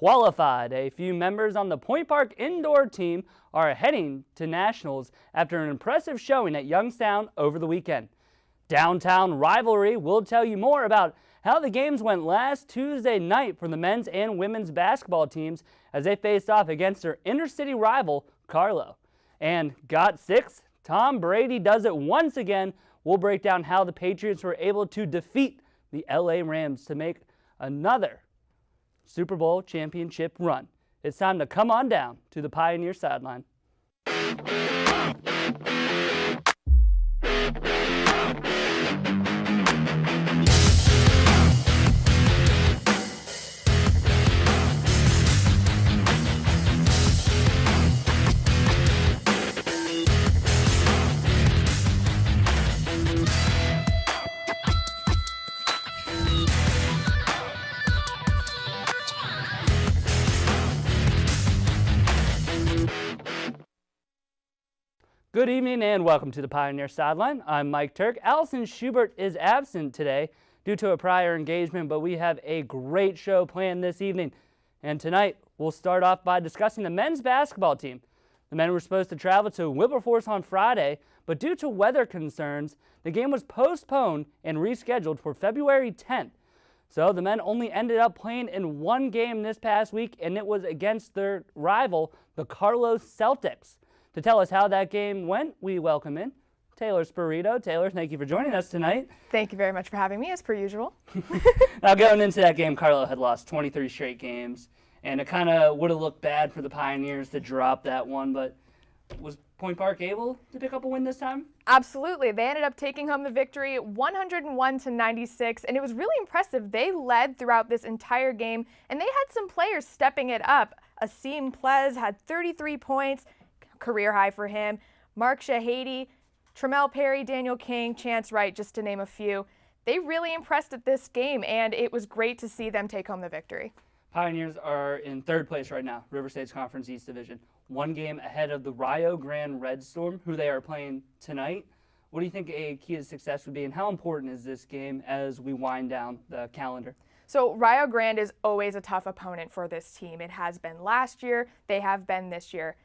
qualified. A few members on the Point Park indoor team are heading to nationals after an impressive showing at Youngstown over the weekend. Downtown Rivalry will tell you more about how the games went last Tuesday night for the men's and women's basketball teams as they faced off against their intercity rival, Carlo. And got six? Tom Brady does it once again. We'll break down how the Patriots were able to defeat the LA Rams to make another Super Bowl championship run. It's time to come on down to the Pioneer Sideline. Good evening and welcome to the Pioneer Sideline. I'm Mike Turk. Allison Schubert is absent today due to a prior engagement, but we have a great show planned this evening. And tonight, we'll start off by discussing the men's basketball team. The men were supposed to travel to Wilberforce on Friday, but due to weather concerns, the game was postponed and rescheduled for February 10th. So the men only ended up playing in one game this past week, and it was against their rival, the Carlos Celtics. To tell us how that game went, we welcome in Taylor Spirito. Taylor, thank you for joining us tonight. Thank you very much for having me, as per usual. Now, going into that game, Carlo had lost 23 straight games, and it kind of would have looked bad for the Pioneers to drop that one, but was Point Park able to pick up a win this time? Absolutely. They ended up taking home the victory 101-96, and it was really impressive. They led throughout this entire game, and they had some players stepping it up. Asim Plez had 33 points. Career high for him. Mark Shahady, Tremel Perry, Daniel King, Chance Wright, just to name a few. They really impressed at this game, and it was great to see them take home the victory. Pioneers are in third place right now, River State's Conference East Division. One game ahead of the Rio Grande Red Storm, who they are playing tonight. What do you think a key to success would be, and how important is this game as we wind down the calendar? So Rio Grande is always a tough opponent for this team. It has been last year. They have been this year.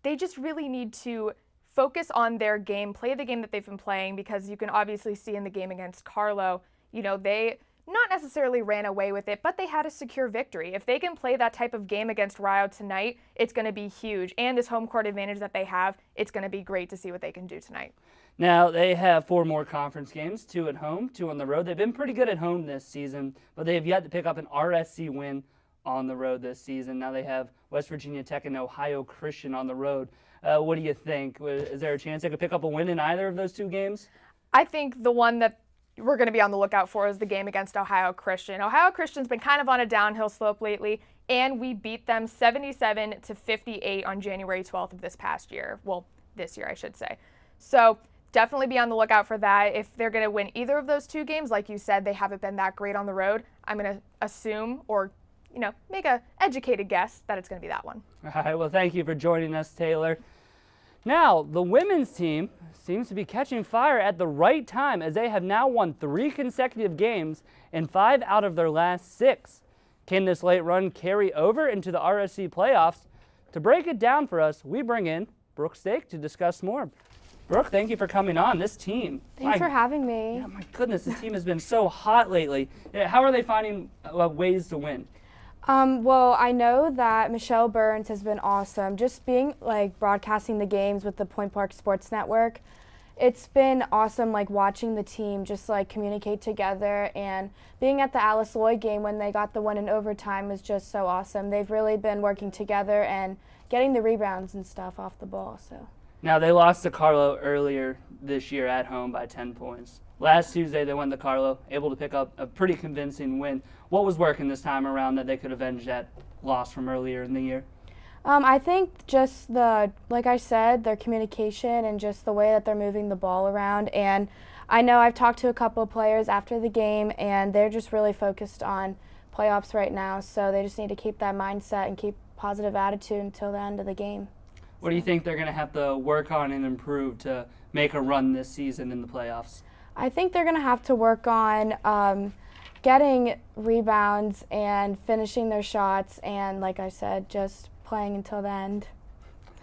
They just really need to focus on their game, play the game that they've been playing, because you can obviously see in the game against Carlo, they not necessarily ran away with it, but they had a secure victory. If they can play that type of game against Rio tonight, it's going to be huge. And this home court advantage that they have, it's going to be great to see what they can do tonight. Now, they have 4 more conference games, 2 at home, 2 on the road. They've been pretty good at home this season, but they have yet to pick up an RSC win on the road this season. Now they have West Virginia Tech and Ohio Christian on the road. What do you think? Is there a chance they could pick up a win in either of those 2 games? I think the one that we're going to be on the lookout for is the game against Ohio Christian. Ohio Christian's been kind of on a downhill slope lately, and we beat them 77-58 on January 12th of this past year. Well, this year, I should say. So definitely be on the lookout for that. If they're going to win either of those 2 games, like you said, they haven't been that great on the road. I'm going to assume or make a educated guess that it's going to be that one. All right, well, thank you for joining us, Taylor. Now, the women's team seems to be catching fire at the right time as they have now won 3 consecutive games and 5 out of their last 6. Can this late run carry over into the RSC playoffs? To break it down for us, we bring in Brooke Stake to discuss more. Brooke, thank you for coming on. This team. Thanks for having me. Yeah, my goodness, this team has been so hot lately. How are they finding ways to win? Well, I know that Michelle Burns has been awesome. Just being broadcasting the games with the Point Park Sports Network, it's been awesome watching the team just communicate together, and being at the Alice Lloyd game when they got the win in overtime was just so awesome. They've really been working together and getting the rebounds and stuff off the ball. So. Now, they lost to Carlo earlier this year at home by 10 points. Last Tuesday, they went to Carlo, able to pick up a pretty convincing win. What was working this time around that they could avenge that loss from earlier in the year? I think just like I said, their communication and just the way that they're moving the ball around. And I know I've talked to a couple of players after the game, and they're just really focused on playoffs right now. So they just need to keep that mindset and keep positive attitude until the end of the game. What do you think they're going to have to work on and improve to make a run this season in the playoffs? I think they're going to have to work on getting rebounds and finishing their shots and, like I said, just playing until the end.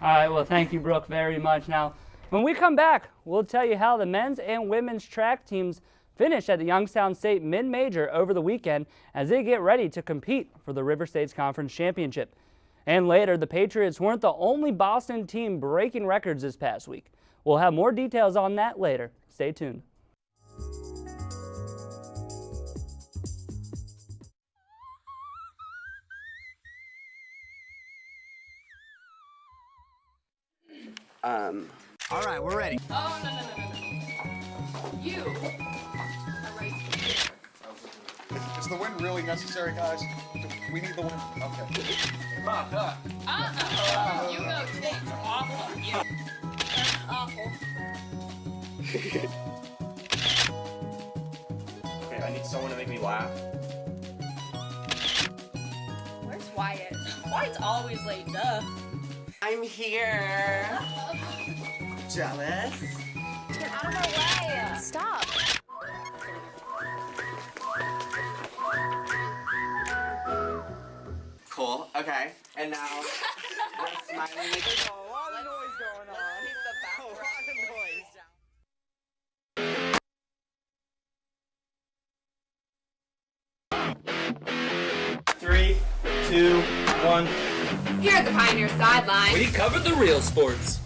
All right, well, thank you, Brooke, very much. Now, when we come back, we'll tell you how the men's and women's track teams finished at the Youngstown State Mid-Major over the weekend as they get ready to compete for the River States Conference Championship. And later, the Patriots weren't the only Boston team breaking records this past week. We'll have more details on that later. Stay tuned. All right, we're ready. Oh, no. You are right here. Is the win really necessary, guys? We need the win. Okay. You go take awful. Yeah. That's awful. Okay, I need someone to make me laugh. Where's Wyatt? Wyatt's always late, duh. I'm here. Jealous? Get out of my way. Stop. Cool. Okay. And now we're smiling. There's a lot of noise going on. Let's keep the background. A lot of noise. 3, 2, 1. Here at the Pioneer Sideline. We covered the real sports.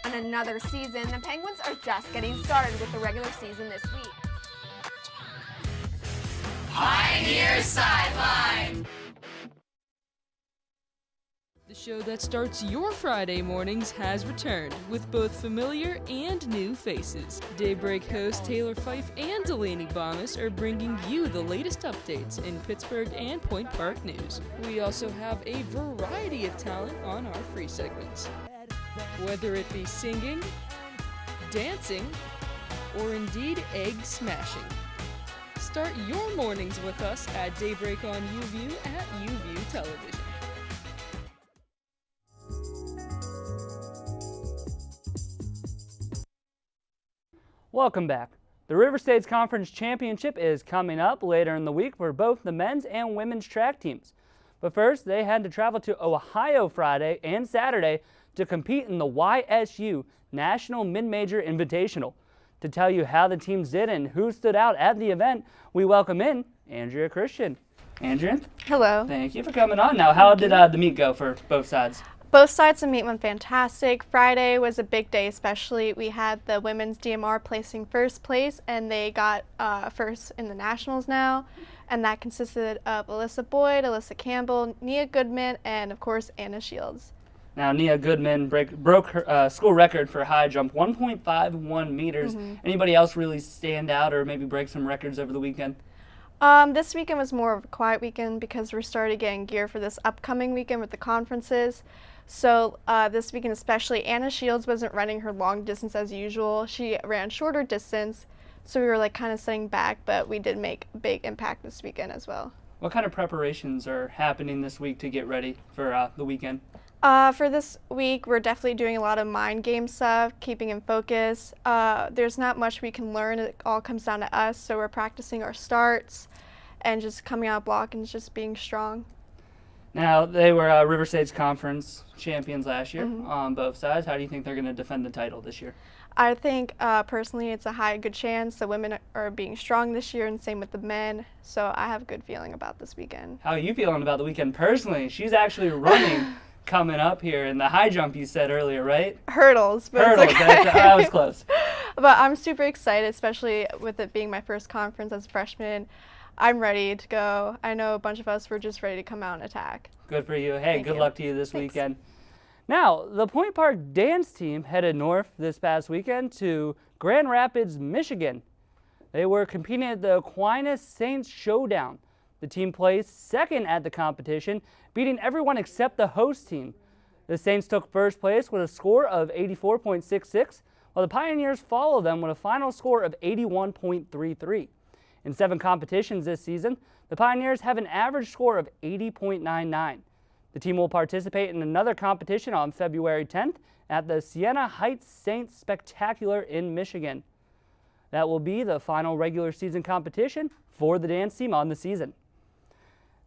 On another season, the Penguins are just getting started with the regular season this week. Pioneer Sideline. The show that starts your Friday mornings has returned with both familiar and new faces. Daybreak host Taylor Fife and Delaney Bomas are bringing you the latest updates in Pittsburgh and Point Park news. We also have a variety of talent on our free segments. Whether it be singing, dancing, or indeed egg smashing. Start your mornings with us at Daybreak on UView at UView Television. Welcome back. The River States Conference Championship is coming up later in the week for both the men's and women's track teams. But first, they had to travel to Ohio Friday and Saturday to compete in the YSU National Mid-Major Invitational. To tell you how the teams did and who stood out at the event, we welcome in Andrea Christian. Andrea? Hello. Thank you for coming on. Now, how did the meet go for both sides? Both sides of the meet went fantastic. Friday was a big day, especially. We had the women's DMR placing first place, and they got first in the nationals now. And that consisted of Alyssa Boyd, Alyssa Campbell, Nia Goodman, and of course Anna Shields. Now, Nia Goodman broke her school record for high jump, 1.51 meters. Anybody else really stand out or maybe break some records over the weekend? This weekend was more of a quiet weekend because we're starting getting gear for this upcoming weekend with the conferences. So this weekend especially, Anna Shields wasn't running her long distance as usual. She ran shorter distance, so we were like kind of sitting back, but we did make a big impact this weekend as well. What kind of preparations are happening this week to get ready for the weekend? For this week, we're definitely doing a lot of mind game stuff, keeping in focus. There's not much we can learn. It all comes down to us, so we're practicing our starts and just coming out of block and just being strong. Now, they were River States Conference champions last year on both sides. How do you think they're going to defend the title this year? I think personally it's a good chance. The women are being strong this year, and same with the men. So I have a good feeling about this weekend. How are you feeling about the weekend personally? She's actually running coming up here in the high jump you said earlier, right? Hurdles. But Hurdles, it's okay. that was close. But I'm super excited, especially with it being my first conference as a freshman. I'm ready to go. I know a bunch of us were just ready to come out and attack. Good for you. Hey, good luck to you this Thanks. weekend. Now, the Point Park dance team headed north this past weekend to Grand Rapids, Michigan. They were competing at the Aquinas Saints Showdown. The team placed second at the competition, beating everyone except the host team. The Saints took first place with a score of 84.66, while the Pioneers followed them with a final score of 81.33. In 7 competitions this season, the Pioneers have an average score of 80.99. The team will participate in another competition on February 10th at the Siena Heights Saints Spectacular in Michigan. That will be the final regular season competition for the dance team on the season.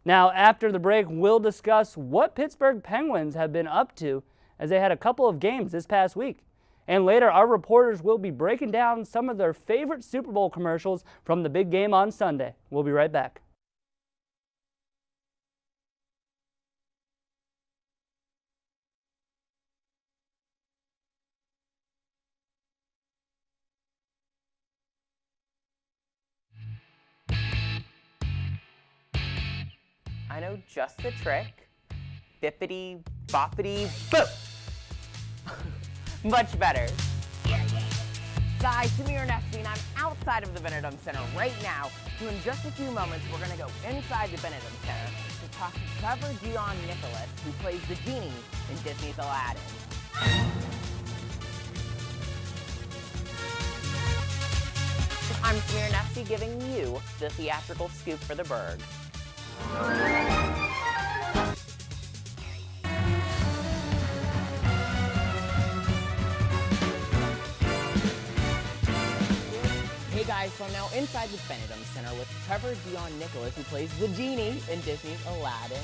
Now, after the break, we'll discuss what Pittsburgh Penguins have been up to as they had a couple of games this past week. And later, our reporters will be breaking down some of their favorite Super Bowl commercials from the big game on Sunday. We'll be right back. I know just the trick. Bippity, boppity, boop! Much better. Guys, Samir Nefsky, and I'm outside of the Benedum Center right now. So in just a few moments, we're going to go inside the Benedum Center to talk to Trevor Dion Nicholas, who plays the genie in Disney's Aladdin. I'm Samir Nefsky giving you the theatrical scoop for the Berg. Hey guys, so I'm now inside the Benedum Center with Trevor Dion Nicholas, who plays the genie in Disney's Aladdin.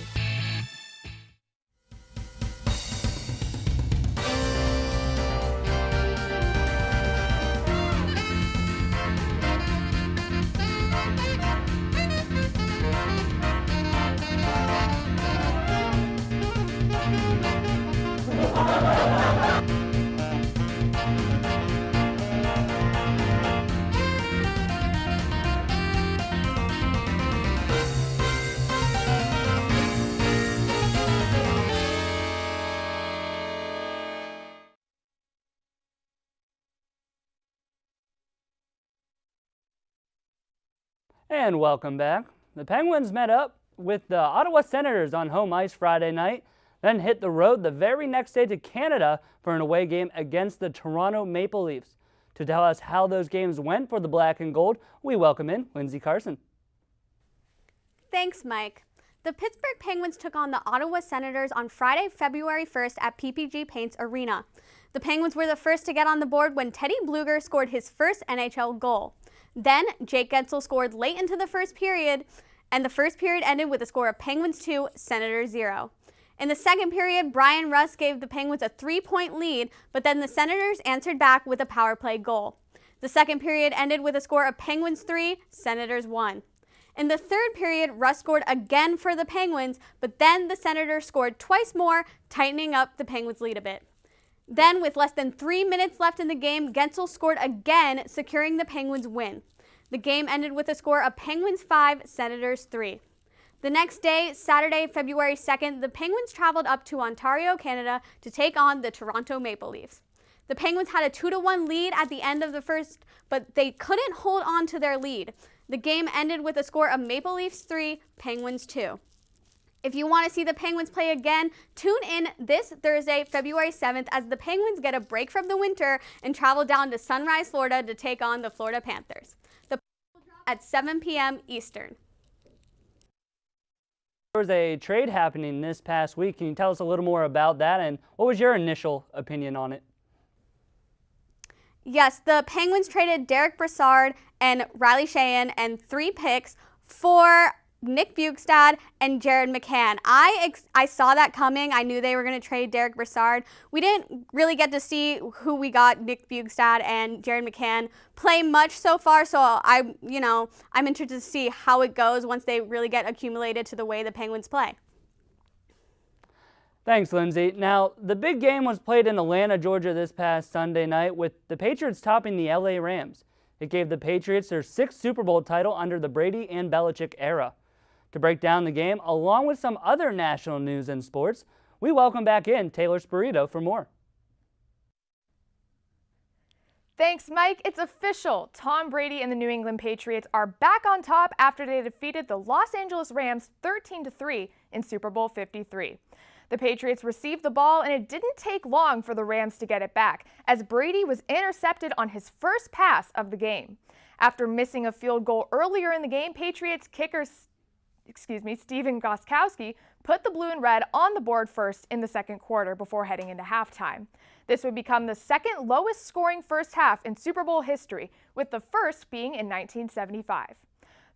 And welcome back. The Penguins met up with the Ottawa Senators on home ice Friday night, then hit the road the very next day to Canada for an away game against the Toronto Maple Leafs. To tell us how those games went for the Black and Gold, we welcome in Lindsay Carson. Thanks, Mike. The Pittsburgh Penguins took on the Ottawa Senators on Friday, February 1st at PPG Paints Arena. The Penguins were the first to get on the board when Teddy Bluger scored his first NHL goal. Then, Jake Guentzel scored late into the first period, and the first period ended with a score of Penguins 2, Senators 0. In the second period, Brian Rust gave the Penguins a 3-point lead, but then the Senators answered back with a power play goal. The second period ended with a score of Penguins 3, Senators 1. In the third period, Rust scored again for the Penguins, but then the Senators scored twice more, tightening up the Penguins' lead a bit. Then, with less than 3 minutes left in the game, Guentzel scored again, securing the Penguins' win. The game ended with a score of Penguins 5, Senators 3. The next day, Saturday, February 2nd, the Penguins traveled up to Ontario, Canada to take on the Toronto Maple Leafs. The Penguins had a 2-1 lead at the end of the first, but they couldn't hold on to their lead. The game ended with a score of Maple Leafs 3, Penguins 2. If you want to see the Penguins play again, tune in this Thursday, February 7th, as the Penguins get a break from the winter and travel down to Sunrise, Florida to take on the Florida Panthers. The Penguins will drop at 7 p.m. Eastern. There was a trade happening this past week. Can you tell us a little more about that, and what was your initial opinion on it? Yes, the Penguins traded Derek Brassard and Riley Sheahan and 3 picks for Nick Bjugstad and Jared McCann. I saw that coming. I knew they were going to trade Derek Brassard. We didn't really get to see who we got, Nick Bjugstad and Jared McCann, play much so far, so I'm interested to see how it goes once they really get accumulated to the way the Penguins play. Thanks, Lindsay. Now, the big game was played in Atlanta, Georgia this past Sunday night with the Patriots topping the LA Rams. It gave the Patriots their 6th Super Bowl title under the Brady and Belichick era. To break down the game, along with some other national news and sports, we welcome back in Taylor Spirito for more. Thanks, Mike. It's official. Tom Brady and the New England Patriots are back on top after they defeated the Los Angeles Rams 13-3 in Super Bowl 53. The Patriots received the ball, and it didn't take long for the Rams to get it back, as Brady was intercepted on his first pass of the game. After missing a field goal earlier in the game, Patriots kicker Steven Gostkowski, put the blue and red on the board first in the second quarter before heading into halftime. This would become the second lowest scoring first half in Super Bowl history, with the first being in 1975.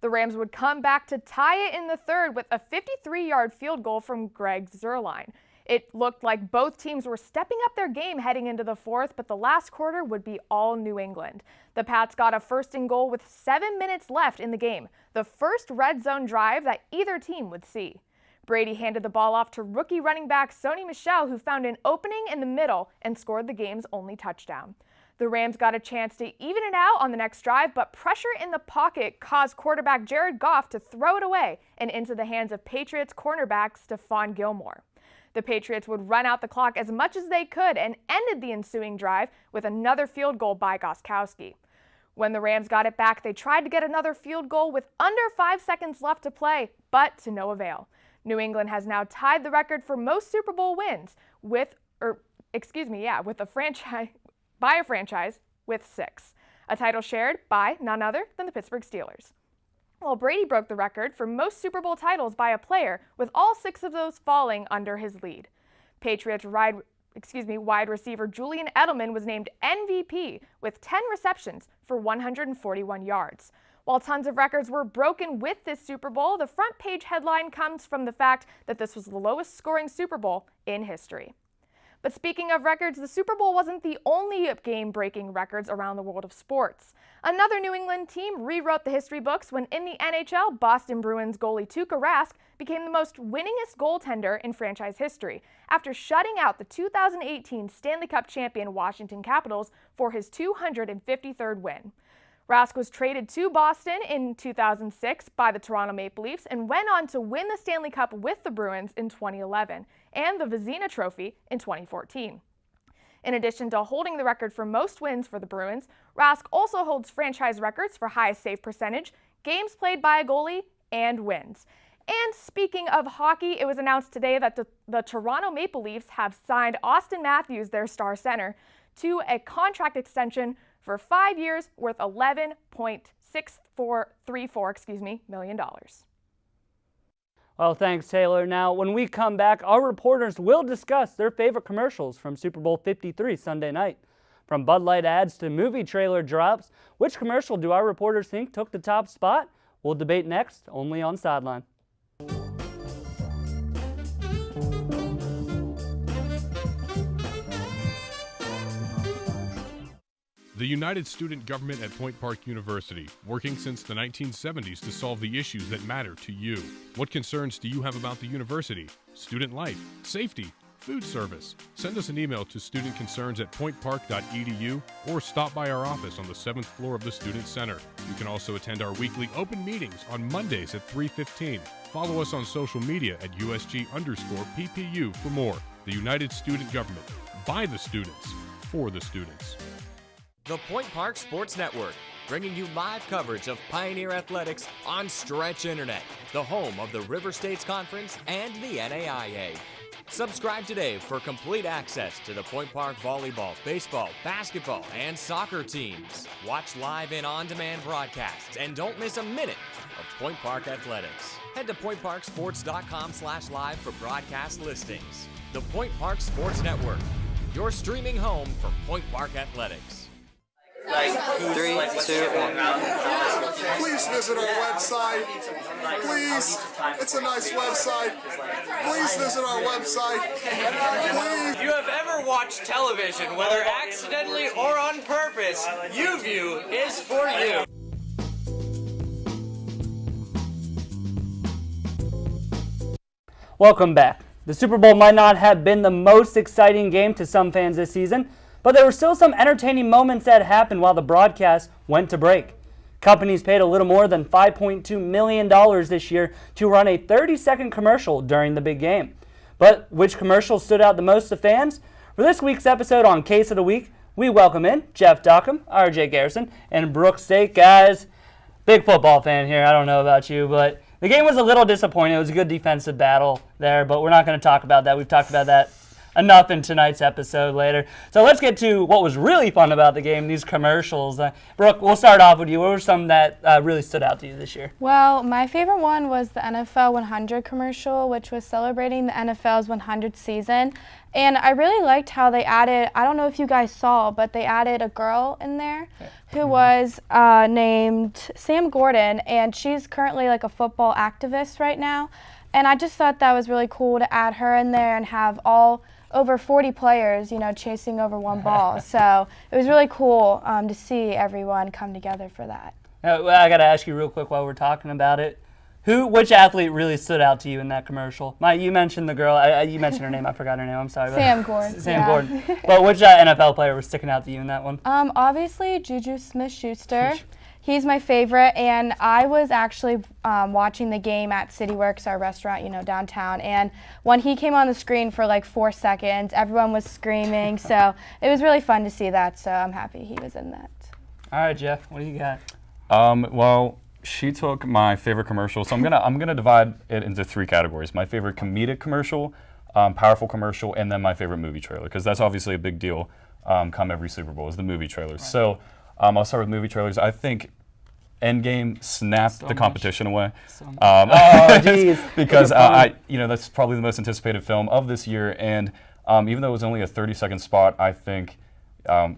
The Rams would come back to tie it in the third with a 53-yard field goal from Greg Zuerlein. It looked like both teams were stepping up their game heading into the fourth, but the last quarter would be all New England. The Pats got a first and goal with 7 minutes left in the game, the first red zone drive that either team would see. Brady handed the ball off to rookie running back Sony Michel, who found an opening in the middle and scored the game's only touchdown. The Rams got a chance to even it out on the next drive, but pressure in the pocket caused quarterback Jared Goff to throw it away and into the hands of Patriots cornerback Stephon Gilmore. The Patriots would run out the clock as much as they could and ended the ensuing drive with another field goal by Gostkowski. When the Rams got it back, they tried to get another field goal with under 5 seconds left to play, but to no avail. New England has now tied the record for most Super Bowl wins by a franchise with 6, a title shared by none other than the Pittsburgh Steelers. While Brady broke the record for most Super Bowl titles by a player, with all 6 of those falling under his lead. Patriots wide receiver Julian Edelman was named MVP with 10 receptions for 141 yards. While tons of records were broken with this Super Bowl, the front page headline comes from the fact that this was the lowest scoring Super Bowl in history. But speaking of records, the Super Bowl wasn't the only game-breaking records around the world of sports. Another New England team rewrote the history books when in the NHL, Boston Bruins goalie Tuukka Rask became the most winningest goaltender in franchise history after shutting out the 2018 Stanley Cup champion Washington Capitals for his 253rd win. Rask was traded to Boston in 2006 by the Toronto Maple Leafs and went on to win the Stanley Cup with the Bruins in 2011 and the Vezina Trophy in 2014. In addition to holding the record for most wins for the Bruins, Rask also holds franchise records for highest save percentage, games played by a goalie, and wins. And speaking of hockey, it was announced today that the Toronto Maple Leafs have signed Austin Matthews, their star center, to a contract extension for 5 years worth $11.6434 million. Well, thanks, Taylor. Now, when we come back, our reporters will discuss their favorite commercials from Super Bowl 53 Sunday night. From Bud Light ads to movie trailer drops, which commercial do our reporters think took the top spot? We'll debate next, only on Sideline. The United Student Government at Point Park University, working since the 1970s to solve the issues that matter to you. What concerns do you have about the university? Student life, safety, food service? Send us an email to studentconcerns@pointpark.edu or stop by our office on the 7th floor of the Student Center. You can also attend our weekly open meetings on Mondays at 3:15. Follow us on social media at USG_PPU for more. The United Student Government, by the students, for the students. The Point Park Sports Network, bringing you live coverage of Pioneer Athletics on Stretch Internet, the home of the River States Conference and the NAIA. Subscribe today for complete access to the Point Park volleyball, baseball, basketball, and soccer teams. Watch live and on-demand broadcasts and don't miss a minute of Point Park Athletics. Head to pointparksports.com/live for broadcast listings. The Point Park Sports Network, your streaming home for Point Park Athletics. 3, 2, 1. Please visit our website. Please, it's a nice website. Please visit our website. Please. If you have ever watched television, whether accidentally or on purpose, YouView is for you. Welcome back. The Super Bowl might not have been the most exciting game to some fans this season, but there were still some entertaining moments that happened while the broadcast went to break. Companies paid a little more than $5.2 million this year to run a 30-second commercial during the big game. But which commercial stood out the most to fans? For this week's episode on Case of the Week, we welcome in Jeff Dockham, RJ Garrison, and Brooke State. Guys, big football fan here. I don't know about you, but the game was a little disappointing. It was a good defensive battle there, but we're not going to talk about that. We've talked about that enough in tonight's episode later. So let's get to what was really fun about the game, these commercials. Brooke, we'll start off with you. What were some that really stood out to you this year? Well, my favorite one was the NFL 100 commercial, which was celebrating the NFL's 100th season. And I really liked how they added, I don't know if you guys saw, but they added a girl in there who was named Sam Gordon, and she's currently like a football activist right now. And I just thought that was really cool to add her in there and have over 40 players, chasing over one ball. So it was really cool to see everyone come together for that. I got to ask you real quick while we're talking about it. Which athlete really stood out to you in that commercial? Mike, you mentioned the girl. You mentioned her name. I forgot her name. I'm sorry. Sam Gordon. Sam Gordon. But which NFL player was sticking out to you in that one? Obviously, Juju Smith-Schuster. He's my favorite, and I was actually watching the game at CityWorks, our restaurant, downtown. And when he came on the screen for like 4 seconds, everyone was screaming. So it was really fun to see that. So I'm happy he was in that. All right, Jeff, what do you got? Well, she took my favorite commercial, so I'm gonna divide it into 3 categories: my favorite comedic commercial, powerful commercial, and then my favorite movie trailer, because that's obviously a big deal come every Super Bowl is the movie trailers. Right. So I'll start with movie trailers. I think Endgame snapped the competition away. Oh, geez. Because that's probably the most anticipated film of this year, and even though it was only a 30-second spot, I think, I'm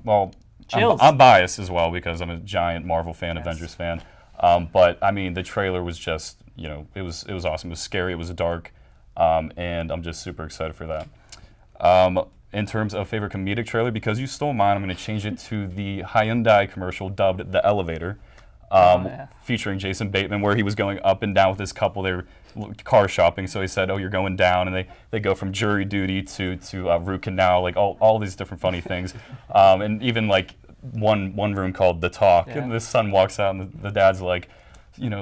biased as well because I'm a giant Marvel fan, Avengers fan. But I mean, the trailer was just, it was awesome. It was scary. It was dark, and I'm just super excited for that. In terms of favorite comedic trailer, because you stole mine, I'm going to change it to the Hyundai commercial dubbed "The Elevator," featuring Jason Bateman, where he was going up and down with this couple. They were car shopping, so he said, "Oh, you're going down," and they go from jury duty to root canal, like all these different funny things, and even like. One room called The Talk, and the son walks out and the dad's like,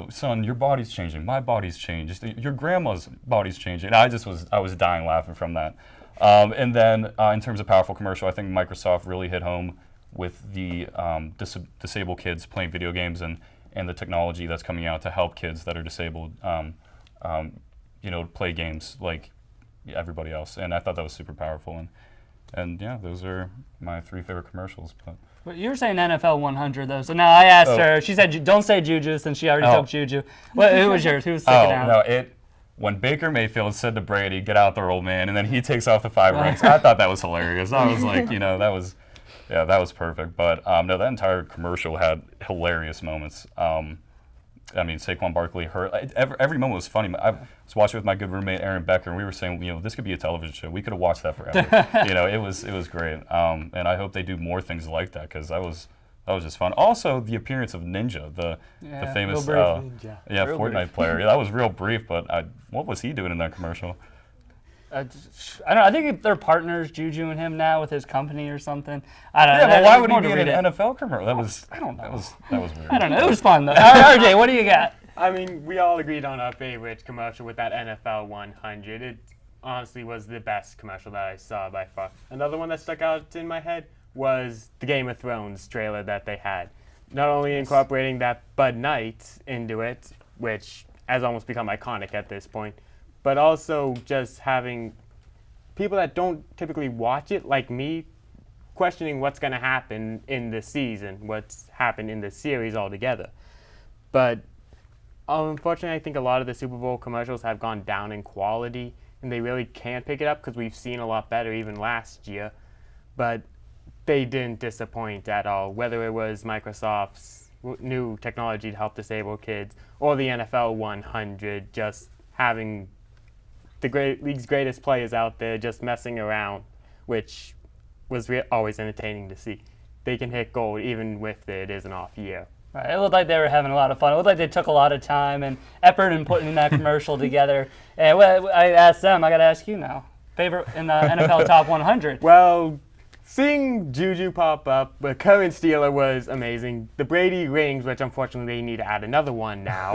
son, your body's changing, my body's changed, your grandma's body's changing. And I was dying laughing from that. And then in terms of powerful commercial, I think Microsoft really hit home with the disabled kids playing video games and the technology that's coming out to help kids that are disabled play games like everybody else. And I thought that was super powerful. And yeah, those are my 3 favorite commercials. But you were saying NFL 100 though, so now I asked her. She said, "Don't say Juju," since she already took Juju. Who was yours? Who was sticking out? No, when Baker Mayfield said to Brady, "Get out there, old man," and then he takes off the 5 rings. I thought that was hilarious. I was like, that was perfect. But no, that entire commercial had hilarious moments. I mean, Saquon Barkley hurt. Every moment was funny. I was watching with my good roommate Aaron Becker, and we were saying, this could be a television show. We could have watched that forever. It was great. And I hope they do more things like that because that was just fun. Also, the appearance of Ninja, the famous Fortnite player. Yeah, that was real brief, but what was he doing in that commercial? I don't know. I think they're partners, Juju and him now with his company or something. I don't know. Yeah, but why would he be in an NFL commercial? That was weird. I don't know. It was fun though. RJ, what do you got? I mean, we all agreed on our favorite commercial with that NFL 100. It honestly was the best commercial that I saw by far. Another one that stuck out in my head was the Game of Thrones trailer that they had. Not only incorporating that Bud Knight into it, which has almost become iconic at this point, but also just having people that don't typically watch it, like me, questioning what's going to happen in the season, what's happened in the series altogether. But unfortunately, I think a lot of the Super Bowl commercials have gone down in quality, and they really can't pick it up because we've seen a lot better even last year. But they didn't disappoint at all, whether it was Microsoft's new technology to help disabled kids or the NFL 100, just having the league's greatest players out there just messing around, which was always entertaining to see. They can hit gold even if it is an off year. Right. It looked like they were having a lot of fun. It looked like they took a lot of time and effort in putting that commercial together. And I asked them, I got to ask you now. Favorite in the NFL Top 100? Well, seeing Juju pop up, the current Steeler was amazing. The Brady rings, which unfortunately they need to add another one now,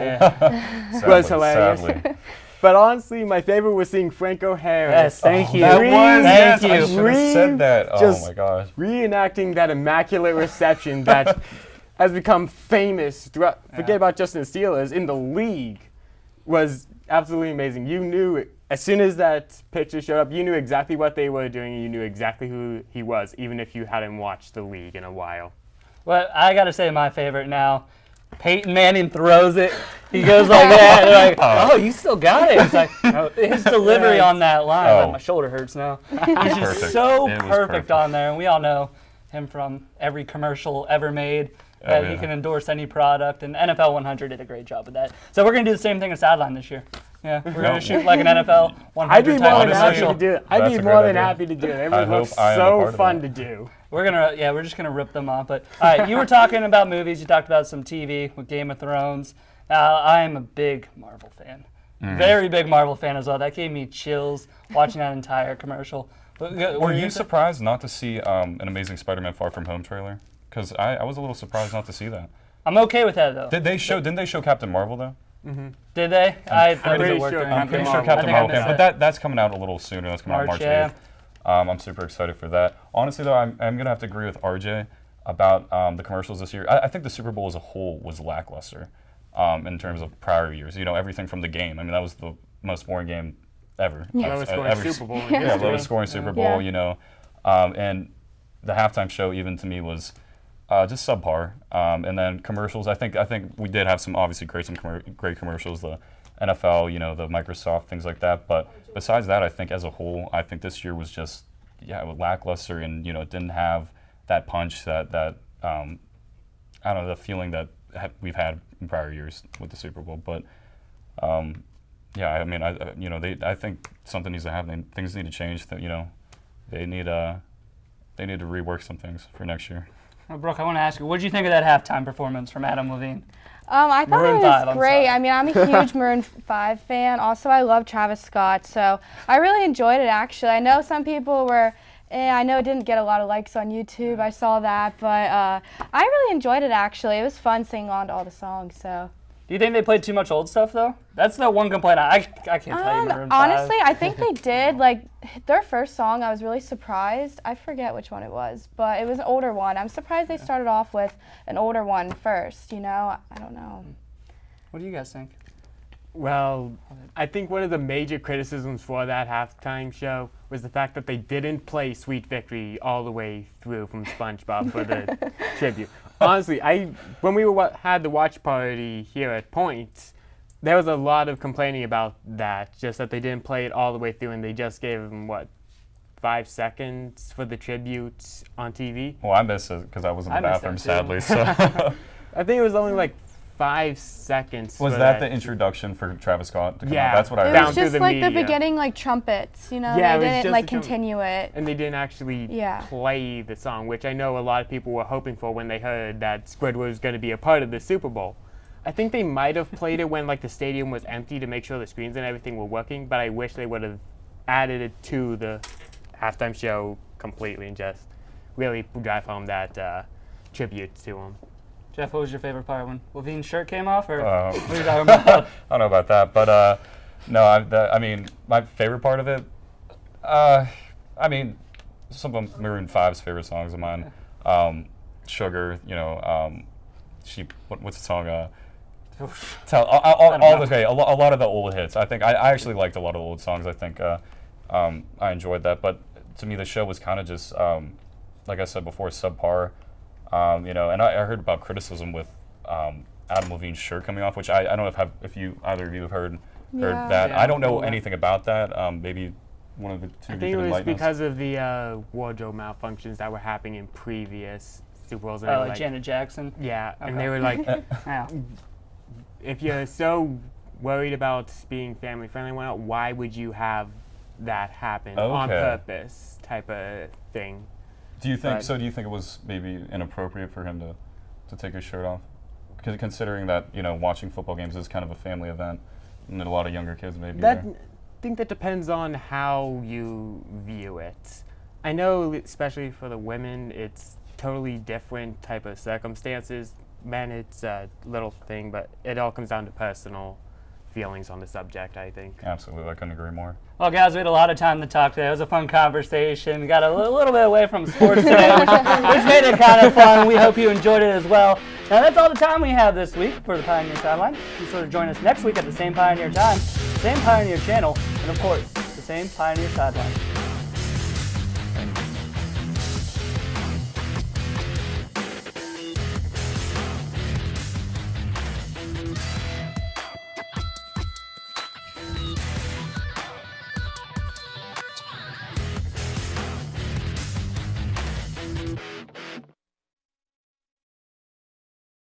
was hilarious. But honestly, my favorite was seeing Franco Harris. Yes, thank you. Thank you. I should have said that. Oh my gosh. Reenacting that immaculate reception that has become famous throughout, forget about just in the Steelers, in the league, was absolutely amazing. You knew as soon as that picture showed up, you knew exactly what they were doing, and you knew exactly who he was, even if you hadn't watched the league in a while. Well, I got to say my favorite now. Peyton Manning throws it. He goes like that. They're like, oh, you still got it. It's like, his delivery on that line. Like, my shoulder hurts now. He's just so perfect on there. And we all know him from every commercial ever made. That he can endorse any product. And NFL 100 did a great job with that. So we're going to do the same thing with Sideline this year. Yeah, we're going to shoot like an NFL 100 I'd be more than happy commercial. to do it. I'd be more than happy to do it. It looks so fun to do. We're just gonna rip them off. But all right, you were talking about movies. You talked about some TV with Game of Thrones. I am a big Marvel fan, very big Marvel fan as well. That gave me chills watching that entire commercial. Were you surprised not to see an Amazing Spider-Man Far From Home trailer? Because I was a little surprised not to see that. I'm okay with that though. Didn't they show Captain Marvel though? Did they? I'm pretty sure Captain Marvel came, but that's coming out a little sooner. That's coming out March 8th. I'm super excited for that. Honestly, though, I'm going to have to agree with RJ about the commercials this year. I think the Super Bowl as a whole was lackluster in terms of prior years. You know, everything from the game. I mean, that was the most boring game ever. Lowest scoring Super Bowl. Yeah, lowest scoring Super Bowl, you know. And the halftime show, even to me, was just subpar. And then commercials, I think we did have some great commercials, the NFL, you know, the Microsoft, things like that. But besides that, I think as a whole, I think this year was just, lackluster, and, you know, it didn't have that punch, that I don't know, the feeling that we've had in prior years with the Super Bowl. But I mean, I think something needs to happen. Things need to change. That, you know, they need to rework some things for next year. Well, Brooke, I want to ask you, what did you think of that halftime performance from Adam Levine? I thought it was great. I mean, I'm a huge Maroon 5 fan. Also, I love Travis Scott, so I really enjoyed it, actually. I know some people were, I know it didn't get a lot of likes on YouTube. I saw that, but I really enjoyed it, actually. It was fun singing along to all the songs, so. Do you think they played too much old stuff, though? That's the one complaint I can't tell you, Maroon 5. Honestly, I think they did. Like, their first song, I was really surprised. I forget which one it was, but it was an older one. I'm surprised they started off with an older one first, you know? I don't know. What do you guys think? Well, I think one of the major criticisms for that halftime show was the fact that they didn't play Sweet Victory all the way through from SpongeBob for the tribute. Honestly, when we had the watch party here at Point, there was a lot of complaining about that, just that they didn't play it all the way through, and they just gave them, 5 seconds for the tribute on TV? Well, I missed it because I was in the bathroom, sadly. So I think it was only 5 seconds. Was that the introduction for Travis Scott? Yeah, that's what I heard. It was just the beginning, trumpets, you know? Yeah, they didn't continue it. And they didn't actually play the song, which I know a lot of people were hoping for when they heard that Squidward was going to be a part of the Super Bowl. I think they might have played it when the stadium was empty to make sure the screens and everything were working, but I wish they would have added it to the halftime show completely and just really drive home that tribute to him. Jeff, what was your favorite part when Levine's shirt came off, or what are you talking about? I don't know about that, but no, I mean, my favorite part of it, I mean, some of Maroon 5's favorite songs of mine, Sugar, you know, what's the song? A lot of the old hits. I think I actually liked a lot of old songs. I think I enjoyed that, but to me, the show was kind of just, like I said before, subpar. You know, and I heard about criticism with Adam Levine's shirt coming off, which I don't know if either of you have heard that. I don't know anything about that. Maybe one of the two. I think it was because of the wardrobe malfunctions that were happening in previous Super Bowls. Like Janet Jackson. Yeah, okay. And they were like, if you're so worried about being family friendly, why would you have that happen on purpose, type of thing? Do you think so? Do you think it was maybe inappropriate for him to take his shirt off? Because considering that, you know, watching football games is kind of a family event, and a lot of younger kids maybe. I think that depends on how you view it. I know, especially for the women, it's totally different type of circumstances. Men, it's a little thing, but it all comes down to personal feelings on the subject, I think. Absolutely, I couldn't agree more. Well, guys, we had a lot of time to talk today. It was a fun conversation. Got a little bit away from sports today, which made it kind of fun. We hope you enjoyed it as well. Now, that's all the time we have this week for the Pioneer Sideline. Be sure to join us next week at the same Pioneer time, same Pioneer channel. And of course, the same Pioneer Sideline.